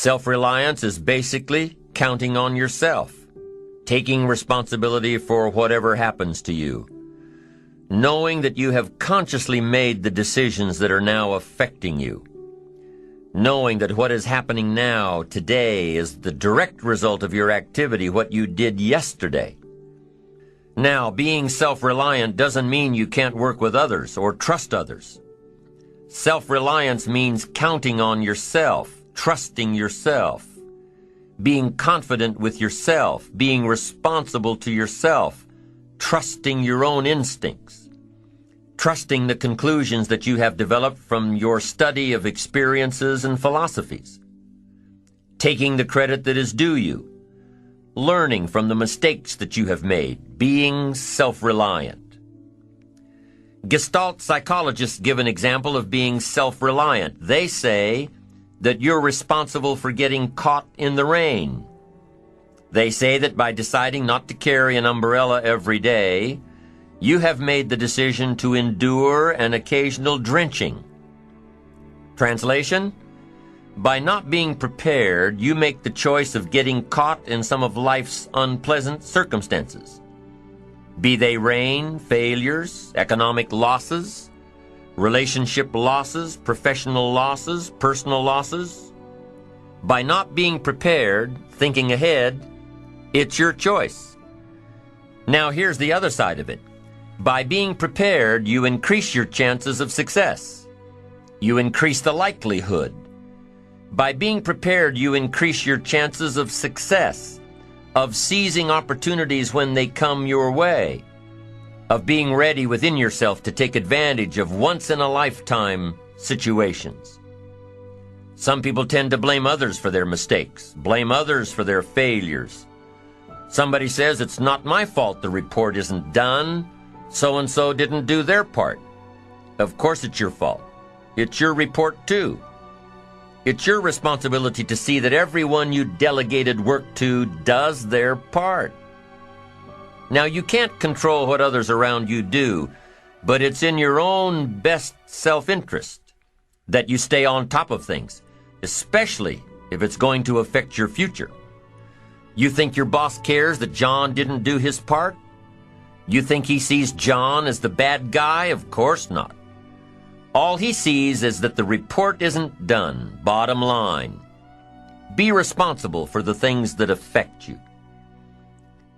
Self-reliance is basically counting on yourself, taking responsibility for whatever happens to you, knowing that you have consciously made the decisions that are now affecting you, knowing that what is happening now, today, is the direct result of your activity, what you did yesterday. Now, being self-reliant doesn't mean you can't work with others or trust others. Self-reliance means counting on yourself, trusting yourself, being confident with yourself, being responsible to yourself, trusting your own instincts, trusting the conclusions that you have developed from your study of experiences and philosophies, taking the credit that is due you, learning from the mistakes that you have made, being self-reliant. Gestalt psychologists give an example of being self-reliant. They say that you're responsible for getting caught in the rain. They say that by deciding not to carry an umbrella every day, you have made the decision to endure an occasional drenching. Translation? By not being prepared, you make the choice of getting caught in some of life's unpleasant circumstances. Be they rain, failures, economic losses, relationship losses, professional losses, personal losses. By not being prepared, thinking ahead, it's your choice. Now here's the other side of it. By being prepared, you increase your chances of success. You increase the likelihood. By being prepared, you increase your chances of success, of seizing opportunities when they come your way, of being ready within yourself to take advantage of once-in-a-lifetime situations. Some people tend to blame others for their mistakes, blame others for their failures. Somebody says, it's not my fault the report isn't done, so-and-so didn't do their part. Of course it's your fault. It's your report too. It's your responsibility to see that everyone you delegated work to does their part. Now, you can't control what others around you do, but it's in your own best self-interest that you stay on top of things, especially if it's going to affect your future. You think your boss cares that John didn't do his part? You think he sees John as the bad guy? Of course not. All he sees is that the report isn't done, bottom line. Be responsible for the things that affect you.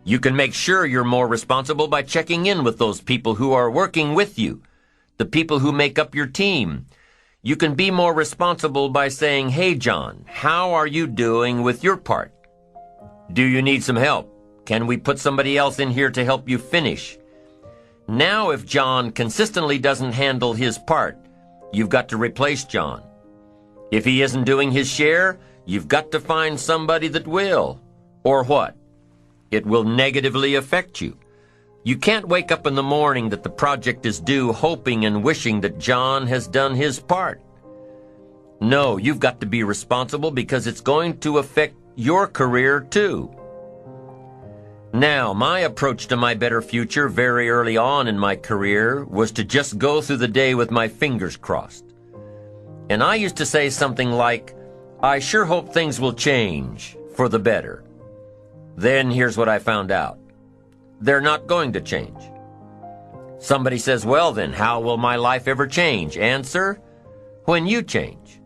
You can make sure you're more responsible by checking in with those people who are working with you, the people who make up your team. You can be more responsible by saying, hey, John, how are you doing with your part? Do you need some help? Can we put somebody else in here to help you finish? Now, if John consistently doesn't handle his part, you've got to replace John. If he isn't doing his share, you've got to find somebody that will. Or what? It will negatively affect you. You can't wake up in the morning that the project is due hoping and wishing that John has done his part. No, you've got to be responsible because it's going to affect your career too. Now, my approach to my better future very early on in my career was to just go through the day with my fingers crossed. And I used to say something like, I sure hope things will change for the better. Then here's what I found out. They're not going to change. Somebody says, well then, how will my life ever change? Answer, when you change.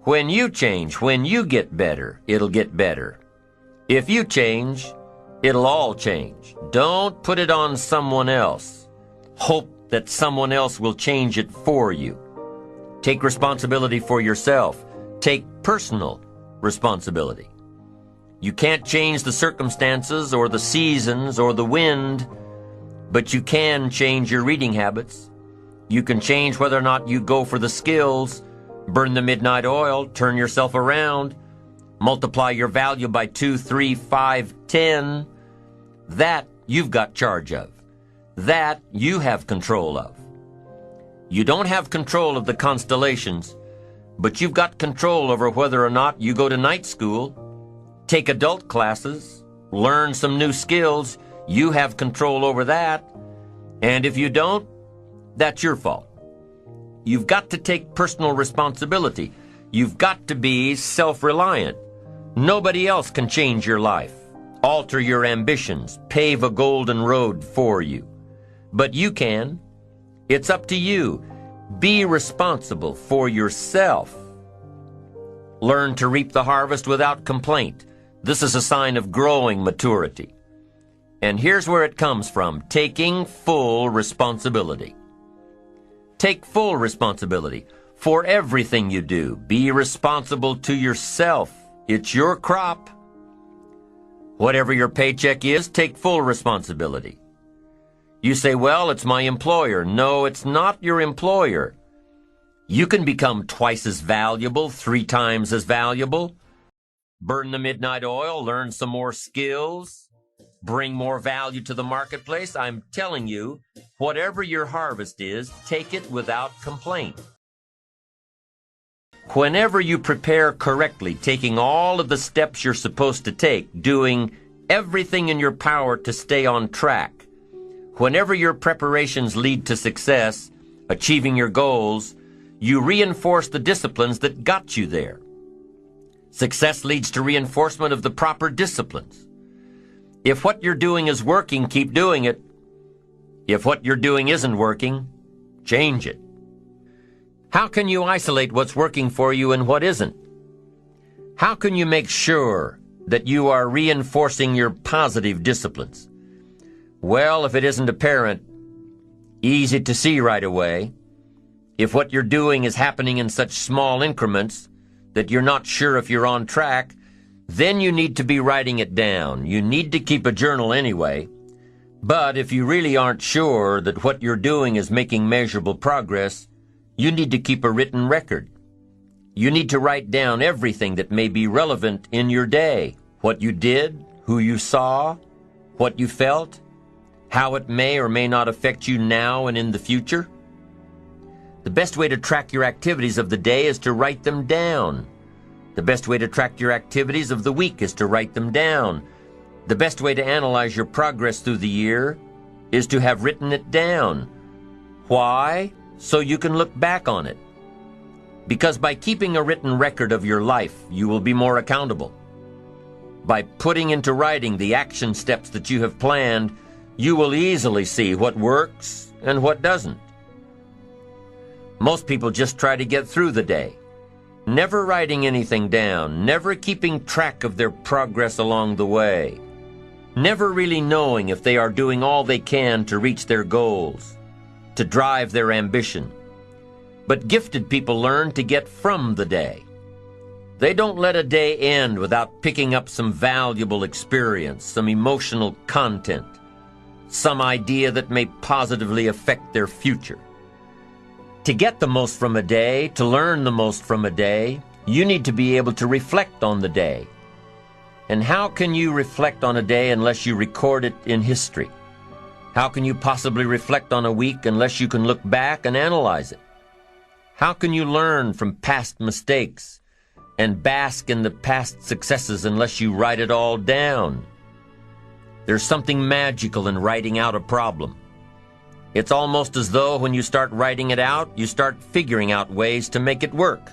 When you change, when you get better, it'll get better. If you change, it'll all change. Don't put it on someone else. Hope that someone else will change it for you. Take responsibility for yourself. Take personal responsibility. You can't change the circumstances or the seasons or the wind, but you can change your reading habits. You can change whether or not you go for the skills, burn the midnight oil, turn yourself around, multiply your value by 2, 3, 5, 10. That you've got charge of. That you have control of. You don't have control of the constellations, but you've got control over whether or not you go to night school, take adult classes, learn some new skills. You have control over that. And if you don't, that's your fault. You've got to take personal responsibility. You've got to be self-reliant. Nobody else can change your life, alter your ambitions, pave a golden road for you. But you can. It's up to you. Be responsible for yourself. Learn to reap the harvest without complaint. This is a sign of growing maturity. And here's where it comes from: taking full responsibility. Take full responsibility for everything you do. Be responsible to yourself. It's your crop. Whatever your paycheck is, take full responsibility. You say, well, it's my employer. No, it's not your employer. You can become twice as valuable, 3 times as valuable. Burn the midnight oil, learn some more skills, bring more value to the marketplace. I'm telling you, whatever your harvest is, take it without complaint. Whenever you prepare correctly, taking all of the steps you're supposed to take, doing everything in your power to stay on track, whenever your preparations lead to success, achieving your goals, you reinforce the disciplines that got you there. Success leads to reinforcement of the proper disciplines. If what you're doing is working, keep doing it. If what you're doing isn't working, change it. How can you isolate what's working for you and what isn't? How can you make sure that you are reinforcing your positive disciplines? Well, if it isn't apparent, easy to see right away, if what you're doing is happening in such small increments that you're not sure if you're on track, then you need to be writing it down. You need to keep a journal anyway. But if you really aren't sure that what you're doing is making measurable progress, you need to keep a written record. You need to write down everything that may be relevant in your day. What you did, who you saw, what you felt, how it may or may not affect you now and in the future. The best way to track your activities of the day is to write them down. The best way to track your activities of the week is to write them down. The best way to analyze your progress through the year is to have written it down. Why? So you can look back on it. Because by keeping a written record of your life, you will be more accountable. By putting into writing the action steps that you have planned, you will easily see what works and what doesn't. Most people just try to get through the day, never writing anything down, never keeping track of their progress along the way, never really knowing if they are doing all they can to reach their goals, to drive their ambition. But gifted people learn to get from the day. They don't let a day end without picking up some valuable experience, some emotional content, some idea that may positively affect their future. To get the most from a day, to learn the most from a day, you need to be able to reflect on the day. And how can you reflect on a day unless you record it in history? How can you possibly reflect on a week unless you can look back and analyze it? How can you learn from past mistakes and bask in the past successes unless you write it all down? There's something magical in writing out a problem. It's almost as though when you start writing it out, you start figuring out ways to make it work.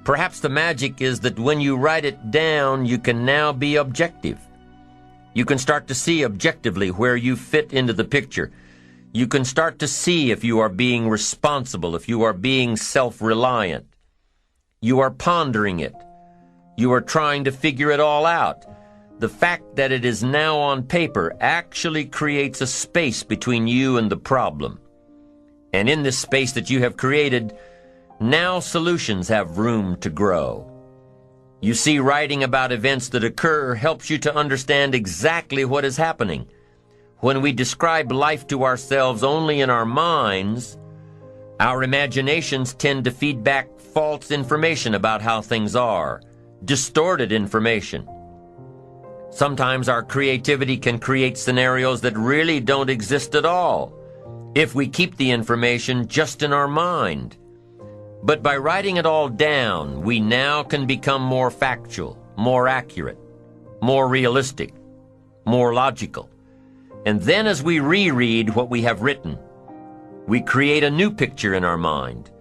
Perhaps the magic is that when you write it down, you can now be objective. You can start to see objectively where you fit into the picture. You can start to see if you are being responsible, if you are being self-reliant. You are pondering it. You are trying to figure it all out. The fact that it is now on paper actually creates a space between you and the problem. And in this space that you have created, now solutions have room to grow. You see, writing about events that occur helps you to understand exactly what is happening. When we describe life to ourselves only in our minds, our imaginations tend to feed back false information about how things are, distorted information. Sometimes our creativity can create scenarios that really don't exist at all, if we keep the information just in our mind. But by writing it all down, we now can become more factual, more accurate, more realistic, more logical. And then as we reread what we have written, we create a new picture in our mind.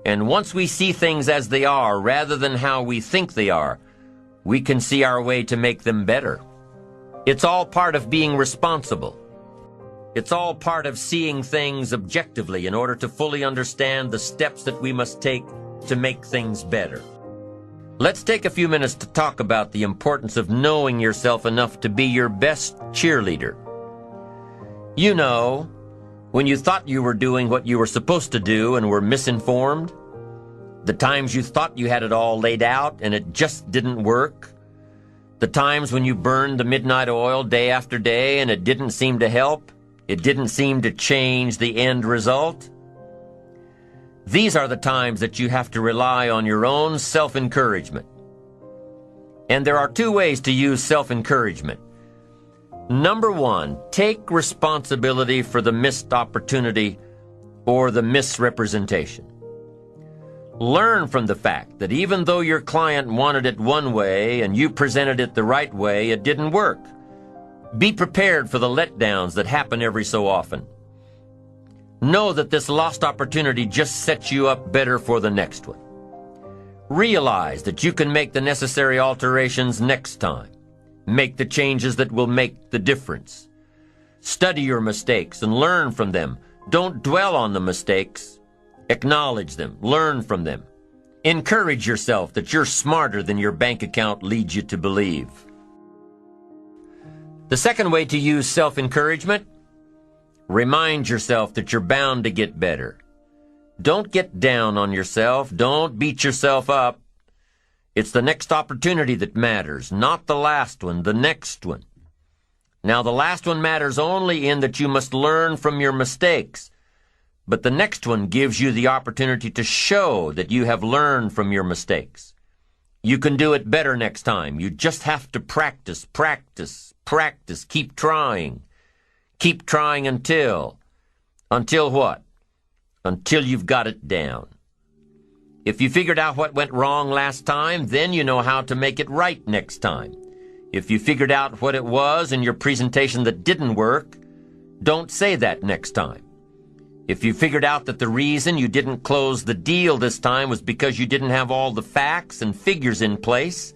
And once we see things as they are rather than how we think they are, we can see our way to make them better. It's all part of being responsible. It's all part of seeing things objectively in order to fully understand the steps that we must take to make things better. Let's take a few minutes to talk about the importance of knowing yourself enough to be your best cheerleader. You know, when you thought you were doing what you were supposed to do and were misinformed, the times you thought you had it all laid out and it just didn't work, the times when you burned the midnight oil day after day and it didn't seem to help, it didn't seem to change the end result. These are the times that you have to rely on your own self-encouragement. And there are two ways to use self-encouragement. Number one, take responsibility for the missed opportunity or the misrepresentation. Learn from the fact that even though your client wanted it one way and you presented it the right way, it didn't work. Be prepared for the letdowns that happen every so often. Know that this lost opportunity just sets you up better for the next one. Realize that you can make the necessary alterations next time. Make the changes that will make the difference. Study your mistakes and learn from them. Don't dwell on the mistakes. Acknowledge them. Learn from them. Encourage yourself that you're smarter than your bank account leads you to believe. The second way to use self-encouragement: remind yourself that you're bound to get better. Don't get down on yourself. Don't beat yourself up. It's the next opportunity that matters, not the last one, the next one. Now, the last one matters only in that you must learn from your mistakes. But the next one gives you the opportunity to show that you have learned from your mistakes. You can do it better next time. You just have to practice, practice, practice. Keep trying. Keep trying until what? Until you've got it down. If you figured out what went wrong last time, then you know how to make it right next time. If you figured out what it was in your presentation that didn't work, don't say that next time. If you figured out that the reason you didn't close the deal this time was because you didn't have all the facts and figures in place,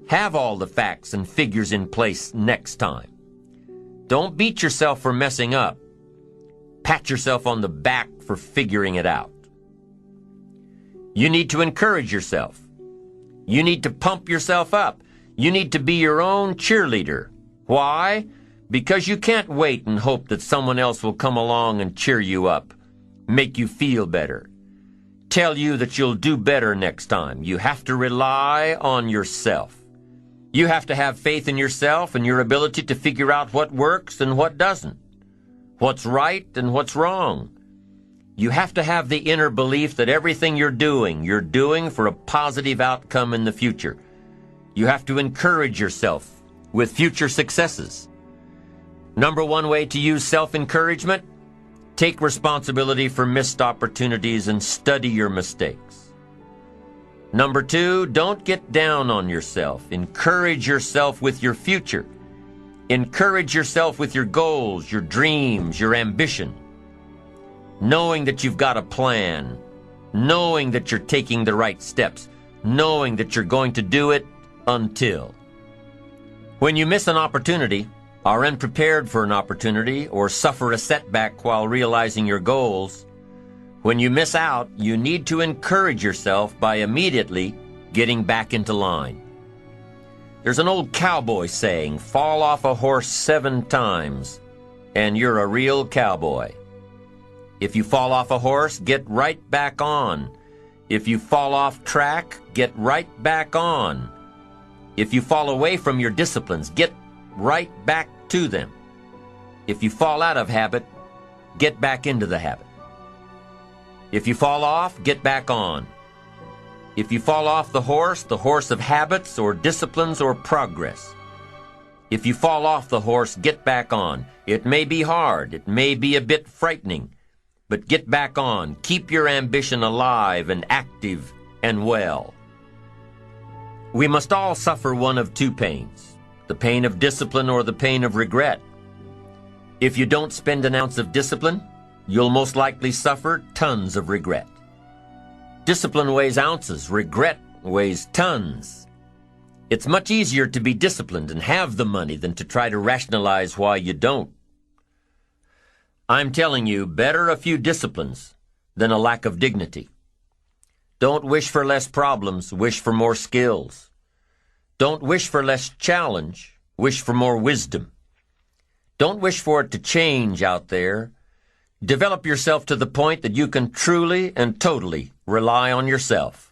have all the facts and figures in place next time. Don't beat yourself for messing up. Pat yourself on the back for figuring it out. You need to encourage yourself. You need to pump yourself up. You need to be your own cheerleader. Why? Because you can't wait and hope that someone else will come along and cheer you up, make you feel better, tell you that you'll do better next time. You have to rely on yourself. You have to have faith in yourself and your ability to figure out what works and what doesn't, what's right and what's wrong. You have to have the inner belief that everything you're doing for a positive outcome in the future. You have to encourage yourself with future successes. Number one way to use self-encouragement: take responsibility for missed opportunities and study your mistakes. Number two, don't get down on yourself. Encourage yourself with your future. Encourage yourself with your goals, your dreams, your ambition. Knowing that you've got a plan, knowing that you're taking the right steps, knowing that you're going to do it until. When you miss an opportunity, are unprepared for an opportunity, or suffer a setback while realizing your goals, when you miss out, you need to encourage yourself by immediately getting back into line. There's an old cowboy saying, fall off a horse 7 times, and you're a real cowboy. If you fall off a horse, get right back on. If you fall off track, get right back on. If you fall away from your disciplines, get right back to them. If you fall out of habit, get back into the habit. If you fall off, get back on. If you fall off the horse of habits or disciplines or progress. If you fall off the horse, get back on. It may be hard, it may be a bit frightening, but get back on. Keep your ambition alive and active and well. We must all suffer one of two pains: the pain of discipline or the pain of regret. If you don't spend an ounce of discipline, you'll most likely suffer tons of regret. Discipline weighs ounces. Regret weighs tons. It's much easier to be disciplined and have the money than to try to rationalize why you don't. I'm telling you, better a few disciplines than a lack of dignity. Don't wish for less problems, wish for more skills. Don't wish for less challenge, wish for more wisdom. Don't wish for it to change out there. Develop yourself to the point that you can truly and totally rely on yourself.